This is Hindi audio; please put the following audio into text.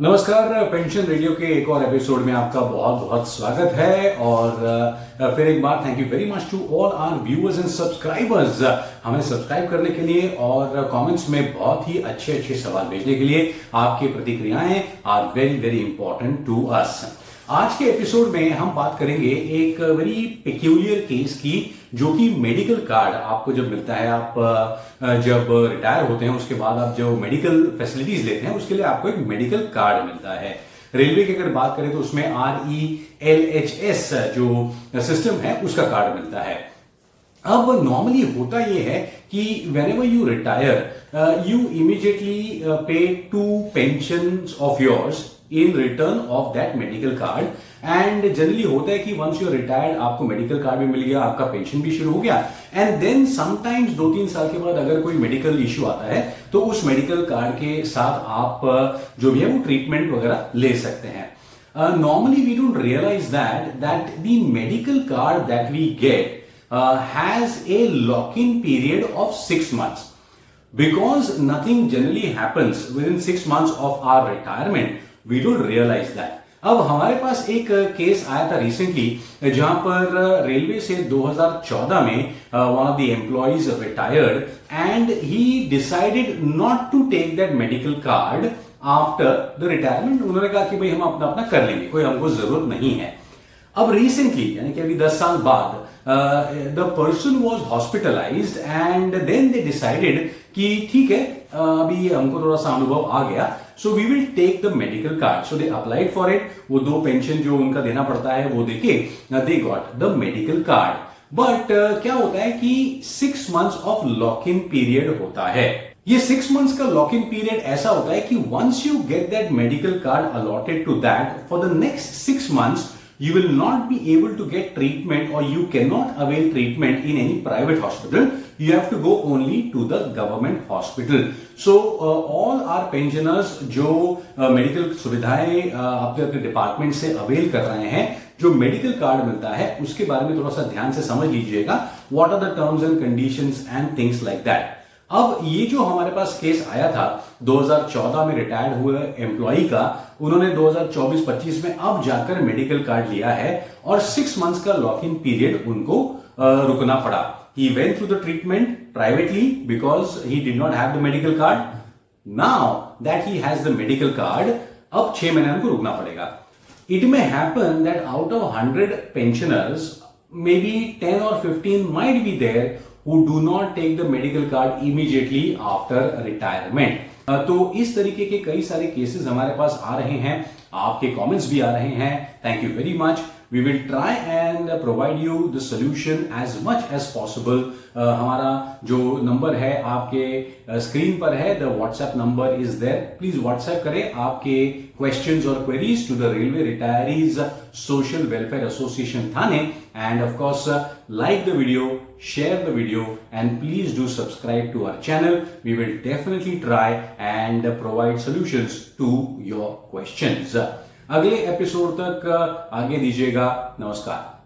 नमस्कार। पेंशन रेडियो के एक और एपिसोड में आपका बहुत बहुत स्वागत है और फिर एक बार thank you very much to all our viewers and subscribers हमें सब्सक्राइब करने के लिए और कमेंट्स में बहुत ही अच्छे अच्छे सवाल भेजने के लिए। आपकी प्रतिक्रियाएं are very very important to us. आज के एपिसोड में हम बात करेंगे एक वेरी पेक्यूलियर केस की, जो कि मेडिकल कार्ड आपको जब मिलता है, आप जब रिटायर होते हैं उसके बाद आप जो मेडिकल फैसिलिटीज लेते हैं उसके लिए आपको एक मेडिकल कार्ड मिलता है। रेलवे की अगर बात करें तो उसमें RELHS जो सिस्टम है उसका कार्ड मिलता है। अब नॉर्मली होता यह है कि whenever you retire you immediately pay 2 pensions of yours in return of that medical card and generally होता है कि once you're retired आपको मेडिकल कार्ड भी मिल गया, आपका पेंशन भी शुरू हो गया एंड देन समटाइम्स 2-3 साल के बाद अगर कोई मेडिकल इश्यू आता है तो उस मेडिकल कार्ड के साथ आप जो भी है वो ट्रीटमेंट वगैरह ले सकते हैं। Normally we don't realize that the medical card that we get has a lock-in period of 6 months. Because nothing generally happens within 6 months of our retirement, we don't realize that. अब हमारे पास एक केस आया था रिसेंटली जहां पर रेलवे से 2014 में one of the employees retired and he decided not to take that medical card after the retirement. उन्होंने कहा कि भाई हम अपना अपना कर लेंगे, कोई हमको जरूरत नहीं है। अब रिसेंटली यानी कि अभी 10 साल बाद the person was hospitalized and then they decided कि ठीक है अभी हमको थोड़ा सा अनुभव आ गया, so we will take the medical card. So they applied for it. वो 2 पेंशन जो उनका देना पड़ता है वो देके they got the medical card. But क्या होता है कि 6 months of lock in period होता है। ये 6 मंथ्स का लॉक इन पीरियड ऐसा होता है कि once you get that medical card allotted to that for the next 6 months you will not be able to get treatment or you cannot avail treatment in any private hospital. You have to go only to the government hospital. So all our pensioners जो मेडिकल सुविधाएं अपने अपने डिपार्टमेंट से अवेल कर रहे हैं, जो मेडिकल कार्ड मिलता है उसके बारे में थोड़ा सा ध्यान से समझ लीजिएगा। What are the terms and conditions and things like that. अब ये जो हमारे पास केस आया था 2014 में रिटायर्ड हुए एम्प्लॉई का, उन्होंने 2024-25 में अब जाकर मेडिकल कार्ड लिया है और 6 मंथ्स का लॉक इन पीरियड उनको रुकना पड़ा। He went through the treatment privately because he did not have the medical card. Now that he has the medical card, अब 6 महीने उनको रुकना पड़ेगा। It may happen that out of 100 pensioners may be 10 or 15 might be there who do not take the medical card immediately after retirement. तो इस तरीके के कई सारे केसेस हमारे पास आ रहे हैं, आपके कमेंट्स भी आ रहे हैं। Thank you very much. We will try and provide you the solution as much as possible. हमारा जो नंबर है आपके स्क्रीन पर है, the WhatsApp number is there. Please WhatsApp करें आपके क्वेश्चंस और queries to the railway retirees social welfare association Thane. And of course, like the video, share the video, and please do subscribe to our channel. We will definitely try and provide solutions to your questions. अगले एपिसोड तक आगे दीजिएगा। नमस्कार।